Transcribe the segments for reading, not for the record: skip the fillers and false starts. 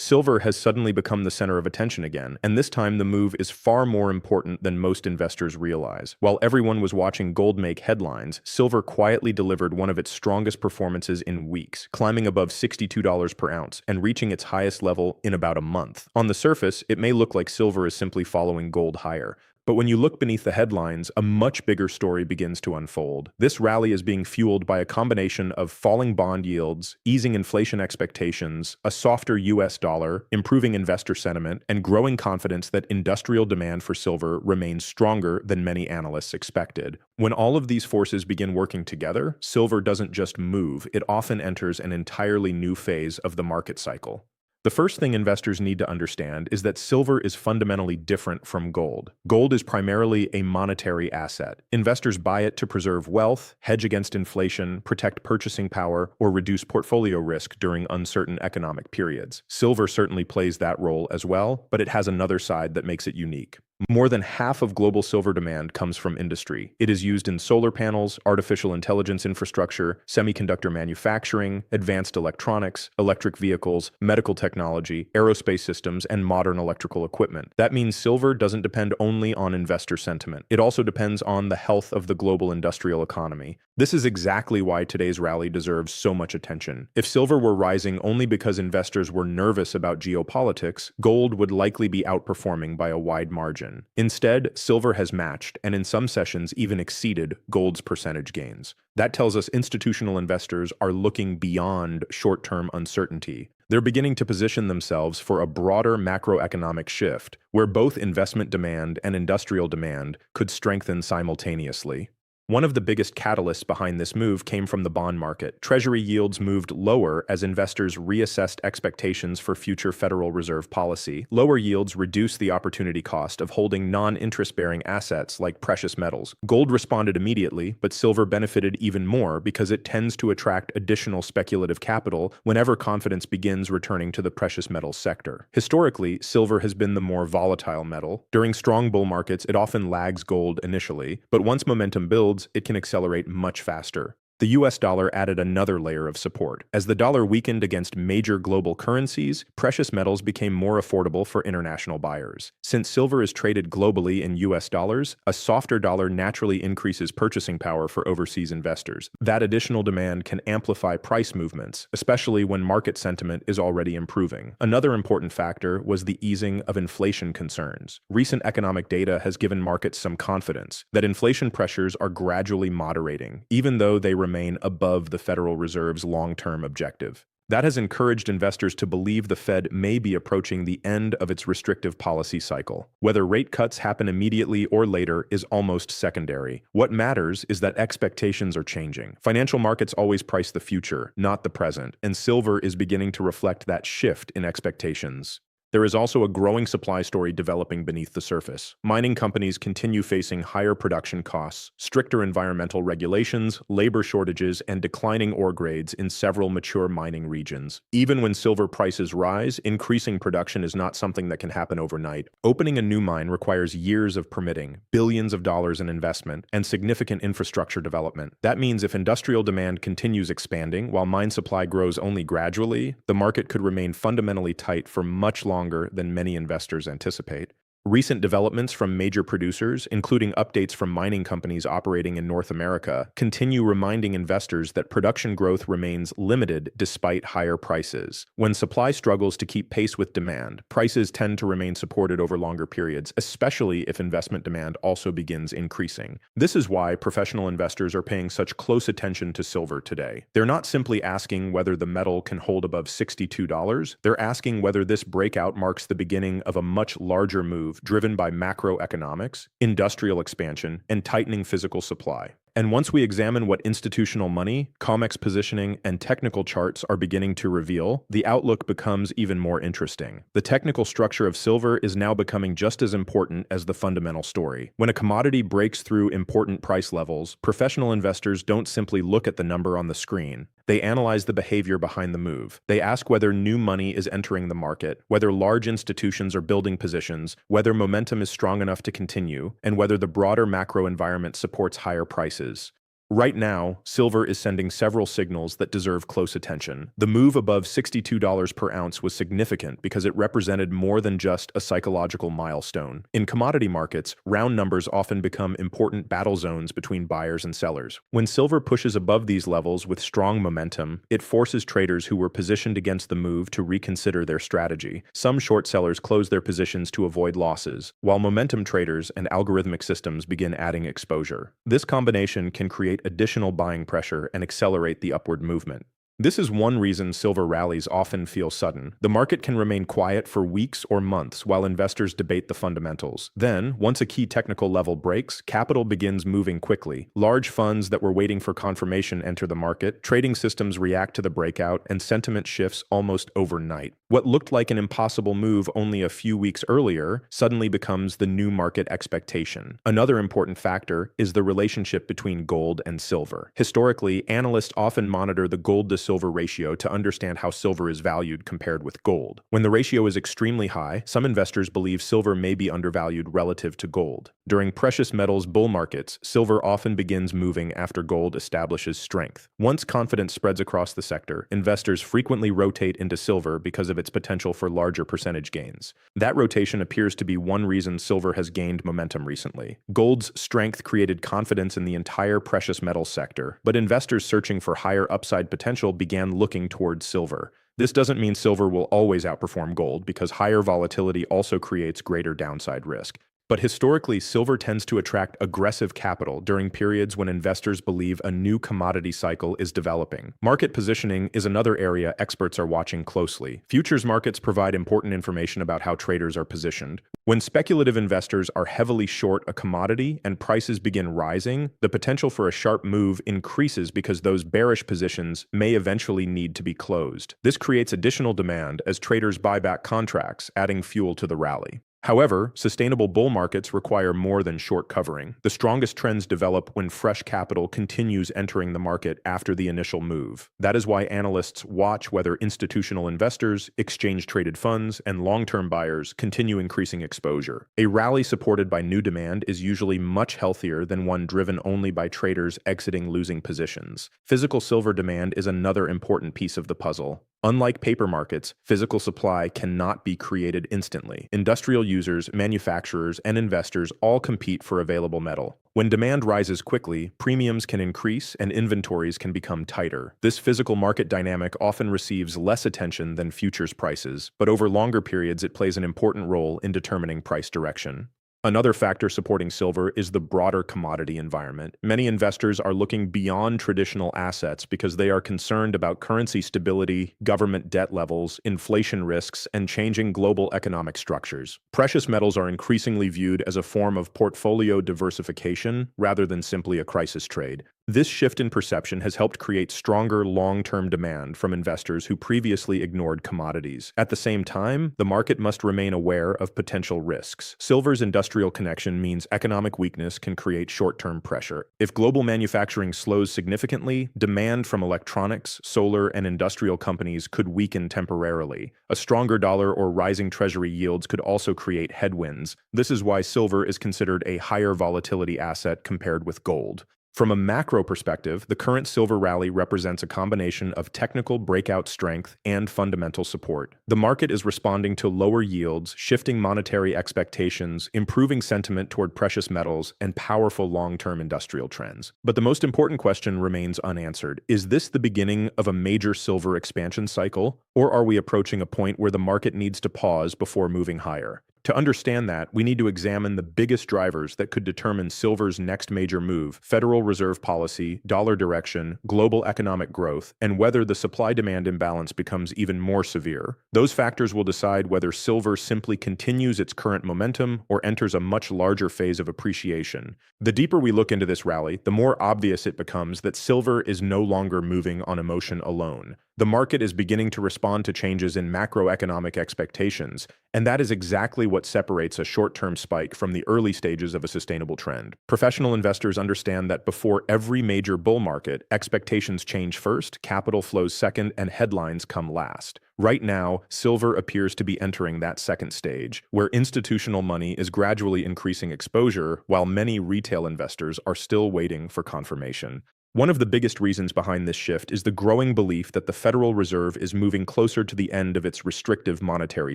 Silver has suddenly become the center of attention again, and this time the move is far more important than most investors realize. While everyone was watching gold make headlines, silver quietly delivered one of its strongest performances in weeks, climbing above $62 per ounce and reaching its highest level in about a month. On the surface, it may look like silver is simply following gold higher. But when you look beneath the headlines, a much bigger story begins to unfold. This rally is being fueled by a combination of falling bond yields, easing inflation expectations, a softer US dollar, improving investor sentiment, and growing confidence that industrial demand for silver remains stronger than many analysts expected. When all of these forces begin working together, silver doesn't just move, it often enters an entirely new phase of the market cycle. The first thing investors need to understand is that silver is fundamentally different from gold. Gold is primarily a monetary asset. Investors buy it to preserve wealth, hedge against inflation, protect purchasing power, or reduce portfolio risk during uncertain economic periods. Silver certainly plays that role as well, but it has another side that makes it unique. More than half of global silver demand comes from industry. It is used in solar panels, artificial intelligence infrastructure, semiconductor manufacturing, advanced electronics, electric vehicles, medical technology, aerospace systems, and modern electrical equipment. That means silver doesn't depend only on investor sentiment. It also depends on the health of the global industrial economy. This is exactly why today's rally deserves so much attention. If silver were rising only because investors were nervous about geopolitics, gold would likely be outperforming by a wide margin. Instead, silver has matched, and in some sessions even exceeded, gold's percentage gains. That tells us institutional investors are looking beyond short-term uncertainty. They're beginning to position themselves for a broader macroeconomic shift, where both investment demand and industrial demand could strengthen simultaneously. One of the biggest catalysts behind this move came from the bond market. Treasury yields moved lower as investors reassessed expectations for future Federal Reserve policy. Lower yields reduce the opportunity cost of holding non-interest-bearing assets like precious metals. Gold responded immediately, but silver benefited even more because it tends to attract additional speculative capital whenever confidence begins returning to the precious metals sector. Historically, silver has been the more volatile metal. During strong bull markets, it often lags gold initially, but once momentum builds, it can accelerate much faster. The US dollar added another layer of support. As the dollar weakened against major global currencies, precious metals became more affordable for international buyers. Since silver is traded globally in US dollars, a softer dollar naturally increases purchasing power for overseas investors. That additional demand can amplify price movements, especially when market sentiment is already improving. Another important factor was the easing of inflation concerns. Recent economic data has given markets some confidence that inflation pressures are gradually moderating, even though they remain above the Federal Reserve's long-term objective. That has encouraged investors to believe the Fed may be approaching the end of its restrictive policy cycle. Whether rate cuts happen immediately or later is almost secondary. What matters is that expectations are changing. Financial markets always price the future, not the present, and silver is beginning to reflect that shift in expectations. There is also a growing supply story developing beneath the surface. Mining companies continue facing higher production costs, stricter environmental regulations, labor shortages, and declining ore grades in several mature mining regions. Even when silver prices rise, increasing production is not something that can happen overnight. Opening a new mine requires years of permitting, billions of dollars in investment, and significant infrastructure development. That means if industrial demand continues expanding while mine supply grows only gradually, the market could remain fundamentally tight for much longer than many investors anticipate. Recent developments from major producers, including updates from mining companies operating in North America, continue reminding investors that production growth remains limited despite higher prices. When supply struggles to keep pace with demand, prices tend to remain supported over longer periods, especially if investment demand also begins increasing. This is why professional investors are paying such close attention to silver today. They're not simply asking whether the metal can hold above $62, they're asking whether this breakout marks the beginning of a much larger move driven by macroeconomics, industrial expansion, and tightening physical supply. And once we examine what institutional money, COMEX positioning, and technical charts are beginning to reveal, the outlook becomes even more interesting. The technical structure of silver is now becoming just as important as the fundamental story. When a commodity breaks through important price levels, professional investors don't simply look at the number on the screen. They analyze the behavior behind the move. They ask whether new money is entering the market, whether large institutions are building positions, whether momentum is strong enough to continue, and whether the broader macro environment supports higher prices. Right now, silver is sending several signals that deserve close attention. The move above $62 per ounce was significant because it represented more than just a psychological milestone. In commodity markets, round numbers often become important battle zones between buyers and sellers. When silver pushes above these levels with strong momentum, it forces traders who were positioned against the move to reconsider their strategy. Some short sellers close their positions to avoid losses, while momentum traders and algorithmic systems begin adding exposure. This combination can create additional buying pressure and accelerate the upward movement. This is one reason silver rallies often feel sudden. The market can remain quiet for weeks or months while investors debate the fundamentals. Then, once a key technical level breaks, capital begins moving quickly. Large funds that were waiting for confirmation enter the market, trading systems react to the breakout, and sentiment shifts almost overnight. What looked like an impossible move only a few weeks earlier suddenly becomes the new market expectation. Another important factor is the relationship between gold and silver. Historically, analysts often monitor the gold to silver ratio to understand how silver is valued compared with gold. When the ratio is extremely high, some investors believe silver may be undervalued relative to gold. During precious metals bull markets, silver often begins moving after gold establishes strength. Once confidence spreads across the sector, investors frequently rotate into silver because of its potential for larger percentage gains. That rotation appears to be one reason silver has gained momentum recently. Gold's strength created confidence in the entire precious metals sector, but investors searching for higher upside potential began looking towards silver. This doesn't mean silver will always outperform gold, because higher volatility also creates greater downside risk. But historically, silver tends to attract aggressive capital during periods when investors believe a new commodity cycle is developing. Market positioning is another area experts are watching closely. Futures markets provide important information about how traders are positioned. When speculative investors are heavily short a commodity and prices begin rising, the potential for a sharp move increases because those bearish positions may eventually need to be closed. This creates additional demand as traders buy back contracts, adding fuel to the rally. However, sustainable bull markets require more than short covering. The strongest trends develop when fresh capital continues entering the market after the initial move. That is why analysts watch whether institutional investors, exchange-traded funds, and long-term buyers continue increasing exposure. A rally supported by new demand is usually much healthier than one driven only by traders exiting losing positions. Physical silver demand is another important piece of the puzzle. Unlike paper markets, physical supply cannot be created instantly. Industrial users, manufacturers, and investors all compete for available metal. When demand rises quickly, premiums can increase and inventories can become tighter. This physical market dynamic often receives less attention than futures prices, but over longer periods it plays an important role in determining price direction. Another factor supporting silver is the broader commodity environment. Many investors are looking beyond traditional assets because they are concerned about currency stability, government debt levels, inflation risks, and changing global economic structures. Precious metals are increasingly viewed as a form of portfolio diversification rather than simply a crisis trade. This shift in perception has helped create stronger long-term demand from investors who previously ignored commodities. At the same time, the market must remain aware of potential risks. Silver's industrial connection means economic weakness can create short-term pressure. If global manufacturing slows significantly, demand from electronics, solar, and industrial companies could weaken temporarily. A stronger dollar or rising treasury yields could also create headwinds. This is why silver is considered a higher volatility asset compared with gold. From a macro perspective, the current silver rally represents a combination of technical breakout strength and fundamental support. The market is responding to lower yields, shifting monetary expectations, improving sentiment toward precious metals, and powerful long-term industrial trends. But the most important question remains unanswered. Is this the beginning of a major silver expansion cycle, or are we approaching a point where the market needs to pause before moving higher? To understand that, we need to examine the biggest drivers that could determine silver's next major move: Federal Reserve policy, dollar direction, global economic growth, and whether the supply-demand imbalance becomes even more severe. Those factors will decide whether silver simply continues its current momentum or enters a much larger phase of appreciation. The deeper we look into this rally, the more obvious it becomes that silver is no longer moving on emotion alone. The market is beginning to respond to changes in macroeconomic expectations, and that is exactly what separates a short-term spike from the early stages of a sustainable trend. Professional investors understand that before every major bull market, expectations change first, capital flows second, and headlines come last. Right now, silver appears to be entering that second stage, where institutional money is gradually increasing exposure while many retail investors are still waiting for confirmation. One of the biggest reasons behind this shift is the growing belief that the Federal Reserve is moving closer to the end of its restrictive monetary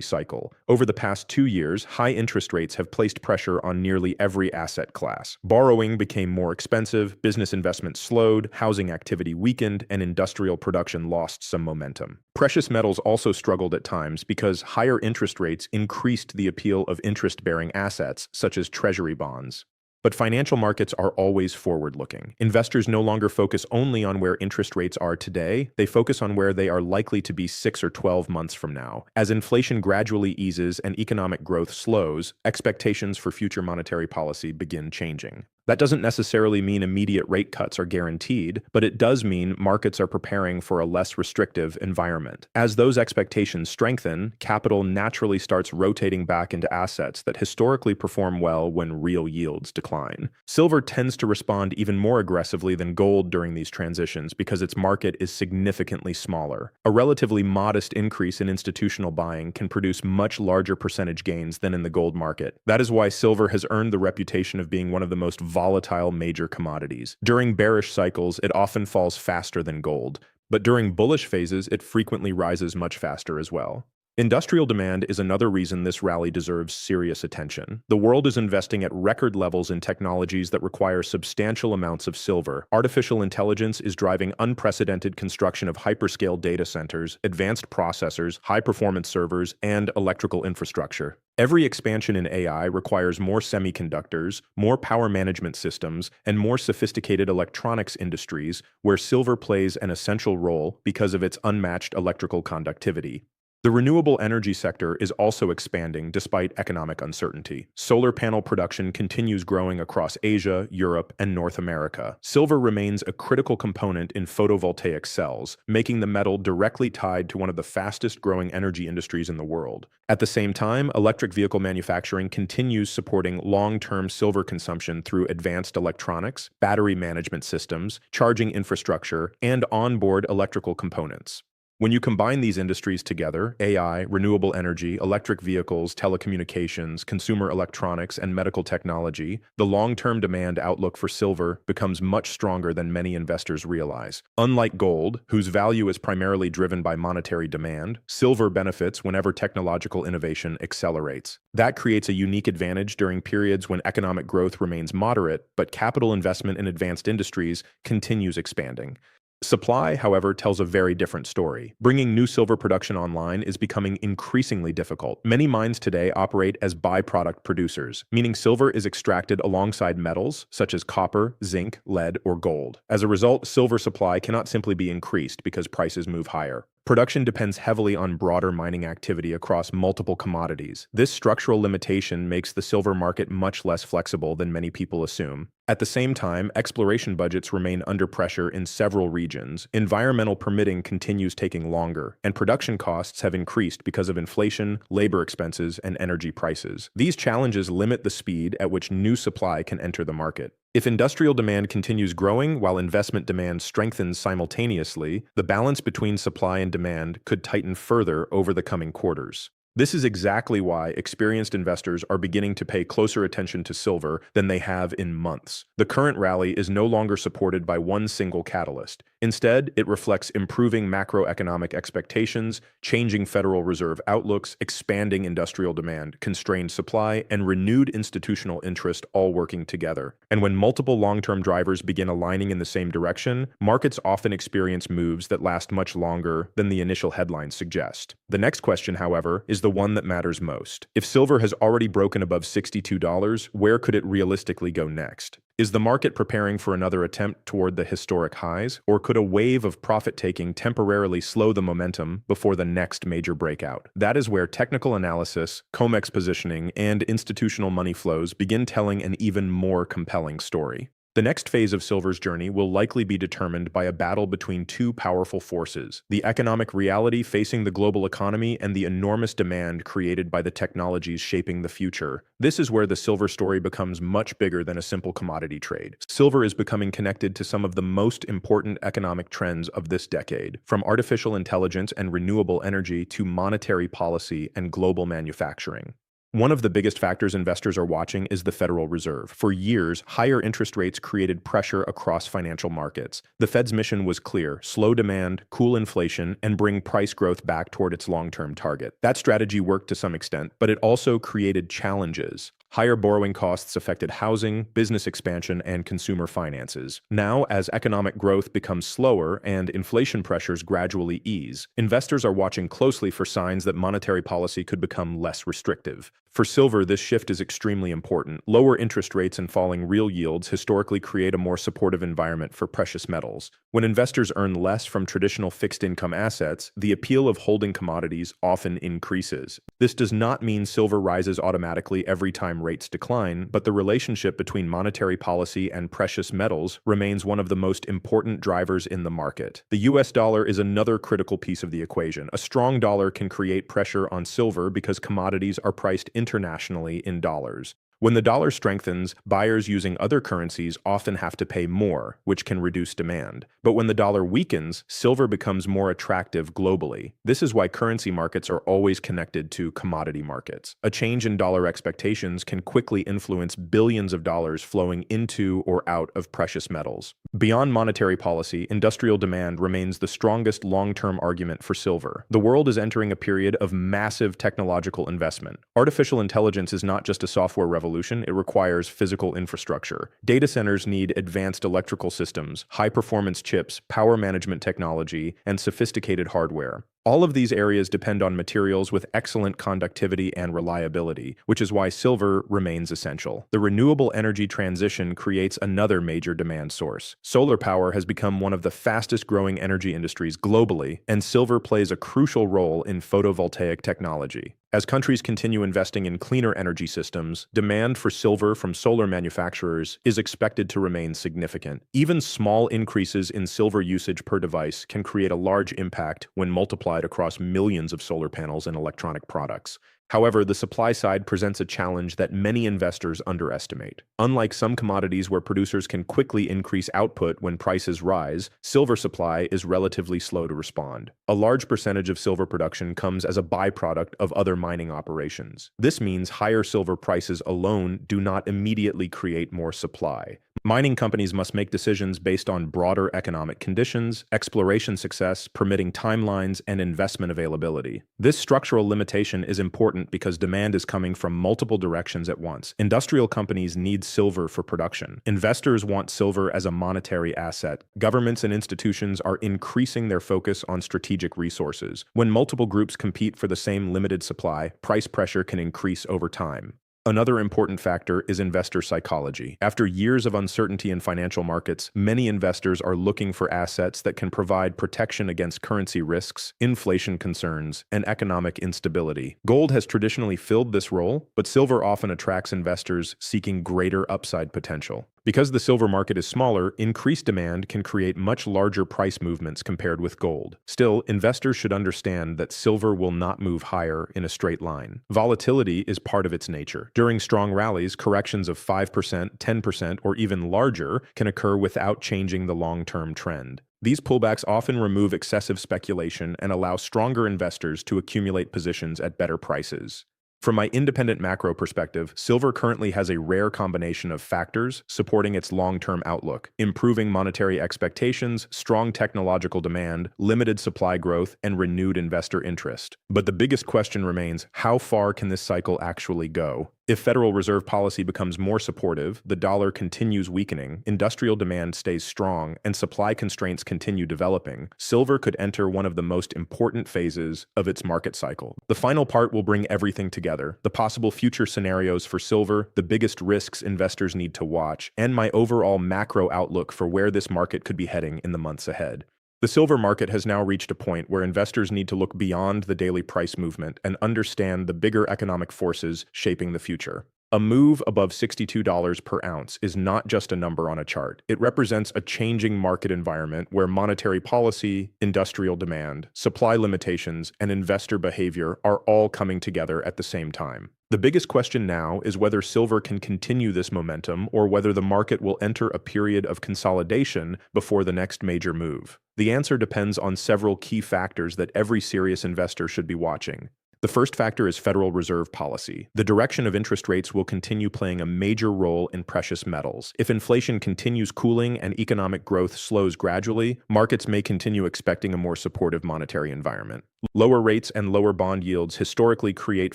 cycle. Over the past 2 years, high interest rates have placed pressure on nearly every asset class. Borrowing became more expensive, business investment slowed, housing activity weakened, and industrial production lost some momentum. Precious metals also struggled at times because higher interest rates increased the appeal of interest-bearing assets, such as treasury bonds. But financial markets are always forward-looking. Investors no longer focus only on where interest rates are today, they focus on where they are likely to be 6 or 12 months from now. As inflation gradually eases and economic growth slows, expectations for future monetary policy begin changing. That doesn't necessarily mean immediate rate cuts are guaranteed, but it does mean markets are preparing for a less restrictive environment. As those expectations strengthen, capital naturally starts rotating back into assets that historically perform well when real yields decline. Silver tends to respond even more aggressively than gold during these transitions because its market is significantly smaller. A relatively modest increase in institutional buying can produce much larger percentage gains than in the gold market. That is why silver has earned the reputation of being one of the most volatile major commodities. During bearish cycles, it often falls faster than gold, but during bullish phases, it frequently rises much faster as well. Industrial demand is another reason this rally deserves serious attention. The world is investing at record levels in technologies that require substantial amounts of silver. Artificial intelligence is driving unprecedented construction of hyperscale data centers, advanced processors, high-performance servers, and electrical infrastructure. Every expansion in AI requires more semiconductors, more power management systems, and more sophisticated electronics industries, where silver plays an essential role because of its unmatched electrical conductivity. The renewable energy sector is also expanding despite economic uncertainty. Solar panel production continues growing across Asia, Europe, and North America. Silver remains a critical component in photovoltaic cells, making the metal directly tied to one of the fastest-growing energy industries in the world. At the same time, electric vehicle manufacturing continues supporting long-term silver consumption through advanced electronics, battery management systems, charging infrastructure, and onboard electrical components. When you combine these industries together, AI, renewable energy, electric vehicles, telecommunications, consumer electronics, and medical technology, the long-term demand outlook for silver becomes much stronger than many investors realize. Unlike gold, whose value is primarily driven by monetary demand, silver benefits whenever technological innovation accelerates. That creates a unique advantage during periods when economic growth remains moderate, but capital investment in advanced industries continues expanding. Supply, however, tells a very different story. Bringing new silver production online is becoming increasingly difficult. Many mines today operate as byproduct producers, meaning silver is extracted alongside metals such as copper, zinc, lead, or gold. As a result, silver supply cannot simply be increased because prices move higher. Production depends heavily on broader mining activity across multiple commodities. This structural limitation makes the silver market much less flexible than many people assume. At the same time, exploration budgets remain under pressure in several regions. Environmental permitting continues taking longer, and production costs have increased because of inflation, labor expenses, and energy prices. These challenges limit the speed at which new supply can enter the market. If industrial demand continues growing while investment demand strengthens simultaneously, the balance between supply and demand could tighten further over the coming quarters. This is exactly why experienced investors are beginning to pay closer attention to silver than they have in months. The current rally is no longer supported by one single catalyst. Instead, it reflects improving macroeconomic expectations, changing Federal Reserve outlooks, expanding industrial demand, constrained supply, and renewed institutional interest all working together. And when multiple long-term drivers begin aligning in the same direction, markets often experience moves that last much longer than the initial headlines suggest. The next question, however, is the one that matters most. If silver has already broken above $62, where could it realistically go next? Is the market preparing for another attempt toward the historic highs, or could a wave of profit-taking temporarily slow the momentum before the next major breakout? That is where technical analysis, COMEX positioning, and institutional money flows begin telling an even more compelling story. The next phase of silver's journey will likely be determined by a battle between two powerful forces: the economic reality facing the global economy and the enormous demand created by the technologies shaping the future. This is where the silver story becomes much bigger than a simple commodity trade. Silver is becoming connected to some of the most important economic trends of this decade, from artificial intelligence and renewable energy to monetary policy and global manufacturing. One of the biggest factors investors are watching is the Federal Reserve. For years, higher interest rates created pressure across financial markets. The Fed's mission was clear: slow demand, cool inflation, and bring price growth back toward its long-term target. That strategy worked to some extent, but it also created challenges. Higher borrowing costs affected housing, business expansion, and consumer finances. Now, as economic growth becomes slower and inflation pressures gradually ease, investors are watching closely for signs that monetary policy could become less restrictive. For silver, this shift is extremely important. Lower interest rates and falling real yields historically create a more supportive environment for precious metals. When investors earn less from traditional fixed income assets, the appeal of holding commodities often increases. This does not mean silver rises automatically every time rates decline, but the relationship between monetary policy and precious metals remains one of the most important drivers in the market. The US dollar is another critical piece of the equation. A strong dollar can create pressure on silver because commodities are priced internationally in dollars. When the dollar strengthens, buyers using other currencies often have to pay more, which can reduce demand. But when the dollar weakens, silver becomes more attractive globally. This is why currency markets are always connected to commodity markets. A change in dollar expectations can quickly influence billions of dollars flowing into or out of precious metals. Beyond monetary policy, industrial demand remains the strongest long-term argument for silver. The world is entering a period of massive technological investment. Artificial intelligence is not just a software revolution, it requires physical infrastructure. Data centers need advanced electrical systems, high-performance chips, power management technology, and sophisticated hardware. All of these areas depend on materials with excellent conductivity and reliability, which is why silver remains essential. The renewable energy transition creates another major demand source. Solar power has become one of the fastest-growing energy industries globally, and silver plays a crucial role in photovoltaic technology. As countries continue investing in cleaner energy systems, demand for silver from solar manufacturers is expected to remain significant. Even small increases in silver usage per device can create a large impact when multiplied across millions of solar panels and electronic products. However, the supply side presents a challenge that many investors underestimate. Unlike some commodities where producers can quickly increase output when prices rise, silver supply is relatively slow to respond. A large percentage of silver production comes as a byproduct of other mining operations. This means higher silver prices alone do not immediately create more supply. Mining companies must make decisions based on broader economic conditions, exploration success, permitting timelines, and investment availability. This structural limitation is important because demand is coming from multiple directions at once. Industrial companies need silver for production. Investors want silver as a monetary asset. Governments and institutions are increasing their focus on strategic resources. When multiple groups compete for the same limited supply, price pressure can increase over time. Another important factor is investor psychology. After years of uncertainty in financial markets, many investors are looking for assets that can provide protection against currency risks, inflation concerns, and economic instability. Gold has traditionally filled this role, but silver often attracts investors seeking greater upside potential. Because the silver market is smaller, increased demand can create much larger price movements compared with gold. Still, investors should understand that silver will not move higher in a straight line. Volatility is part of its nature. During strong rallies, corrections of 5%, 10%, or even larger can occur without changing the long-term trend. These pullbacks often remove excessive speculation and allow stronger investors to accumulate positions at better prices. From my independent macro perspective, silver currently has a rare combination of factors supporting its long-term outlook: improving monetary expectations, strong technological demand, limited supply growth, and renewed investor interest. But the biggest question remains: how far can this cycle actually go? If Federal Reserve policy becomes more supportive, the dollar continues weakening, industrial demand stays strong, and supply constraints continue developing, silver could enter one of the most important phases of its market cycle. The final part will bring everything together: the possible future scenarios for silver, the biggest risks investors need to watch, and my overall macro outlook for where this market could be heading in the months ahead. The silver market has now reached a point where investors need to look beyond the daily price movement and understand the bigger economic forces shaping the future. A move above $62 per ounce is not just a number on a chart. It represents a changing market environment where monetary policy, industrial demand, supply limitations, and investor behavior are all coming together at the same time. The biggest question now is whether silver can continue this momentum or whether the market will enter a period of consolidation before the next major move. The answer depends on several key factors that every serious investor should be watching. The first factor is Federal Reserve policy. The direction of interest rates will continue playing a major role in precious metals. If inflation continues cooling and economic growth slows gradually, markets may continue expecting a more supportive monetary environment. Lower rates and lower bond yields historically create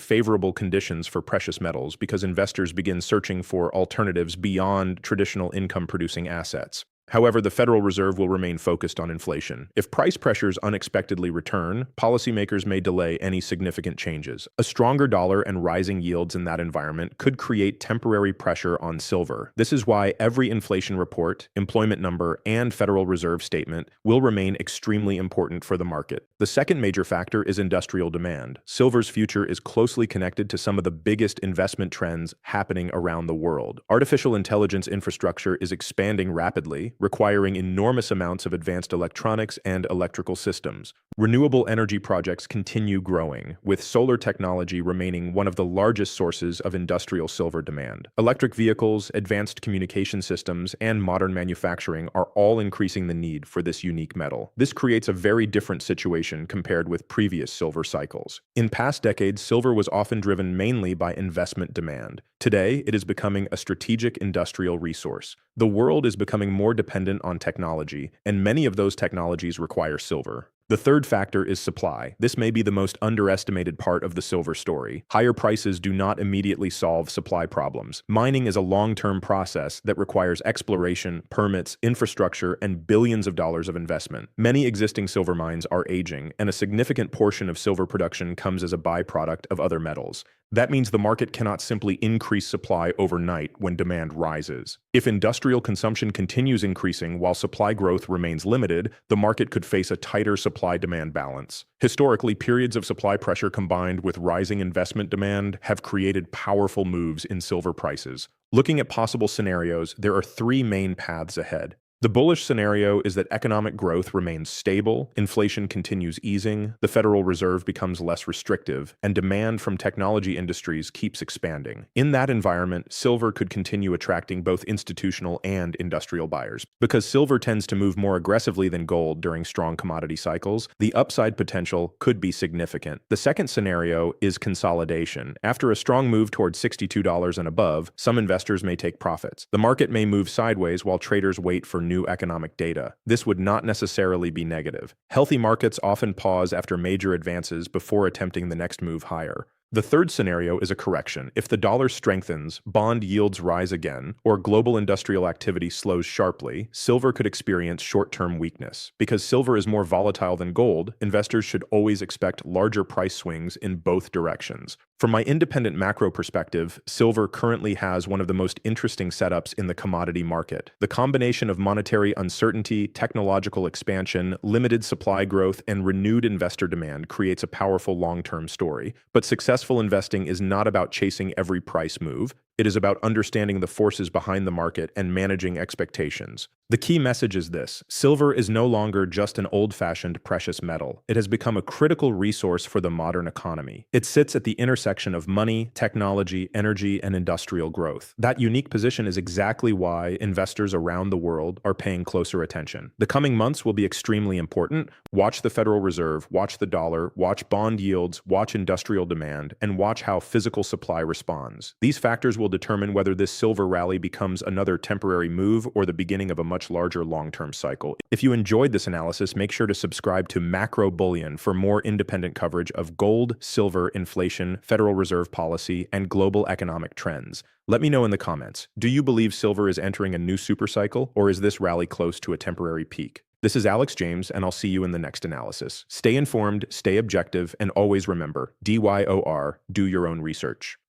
favorable conditions for precious metals because investors begin searching for alternatives beyond traditional income-producing assets. However, the Federal Reserve will remain focused on inflation. If price pressures unexpectedly return, policymakers may delay any significant changes. A stronger dollar and rising yields in that environment could create temporary pressure on silver. This is why every inflation report, employment number, and Federal Reserve statement will remain extremely important for the market. The second major factor is industrial demand. Silver's future is closely connected to some of the biggest investment trends happening around the world. Artificial intelligence infrastructure is expanding rapidly, requiring enormous amounts of advanced electronics and electrical systems. Renewable energy projects continue growing, with solar technology remaining one of the largest sources of industrial silver demand. Electric vehicles, advanced communication systems, and modern manufacturing are all increasing the need for this unique metal. This creates a very different situation compared with previous silver cycles. In past decades, silver was often driven mainly by investment demand. Today, it is becoming a strategic industrial resource. The world is becoming more dependent on technology, and many of those technologies require silver. The third factor is supply. This may be the most underestimated part of the silver story. Higher prices do not immediately solve supply problems. Mining is a long-term process that requires exploration, permits, infrastructure, and billions of dollars of investment. Many existing silver mines are aging, and a significant portion of silver production comes as a byproduct of other metals. That means the market cannot simply increase supply overnight when demand rises. If industrial consumption continues increasing while supply growth remains limited, the market could face a tighter supply-demand balance. Historically, periods of supply pressure combined with rising investment demand have created powerful moves in silver prices. Looking at possible scenarios, there are three main paths ahead. The bullish scenario is that economic growth remains stable, inflation continues easing, the Federal Reserve becomes less restrictive, and demand from technology industries keeps expanding. In that environment, silver could continue attracting both institutional and industrial buyers. Because silver tends to move more aggressively than gold during strong commodity cycles, the upside potential could be significant. The second scenario is consolidation. After a strong move towards $62 and above, some investors may take profits. The market may move sideways while traders wait for new economic data. This would not necessarily be negative. Healthy markets often pause after major advances before attempting the next move higher. The third scenario is a correction. If the dollar strengthens, bond yields rise again, or global industrial activity slows sharply, silver could experience short-term weakness. Because silver is more volatile than gold, investors should always expect larger price swings in both directions. From my independent macro perspective, silver currently has one of the most interesting setups in the commodity market. The combination of monetary uncertainty, technological expansion, limited supply growth, and renewed investor demand creates a powerful long-term story. But successful investing is not about chasing every price move. It is about understanding the forces behind the market and managing expectations. The key message is this: silver is no longer just an old-fashioned precious metal. It has become a critical resource for the modern economy. It sits at the intersection of money, technology, energy, and industrial growth. That unique position is exactly why investors around the world are paying closer attention. The coming months will be extremely important. Watch the Federal Reserve, watch the dollar, watch bond yields, watch industrial demand, and watch how physical supply responds. These factors will determine whether this silver rally becomes another temporary move or the beginning of a much larger long-term cycle. If you enjoyed this analysis, make sure to subscribe to Macro Bullion for more independent coverage of gold, silver, inflation, Federal Reserve policy, and global economic trends. Let me know in the comments. Do you believe silver is entering a new supercycle, or is this rally close to a temporary peak? This is Alex James, and I'll see you in the next analysis. Stay informed, stay objective, and always remember, DYOR, do your own research.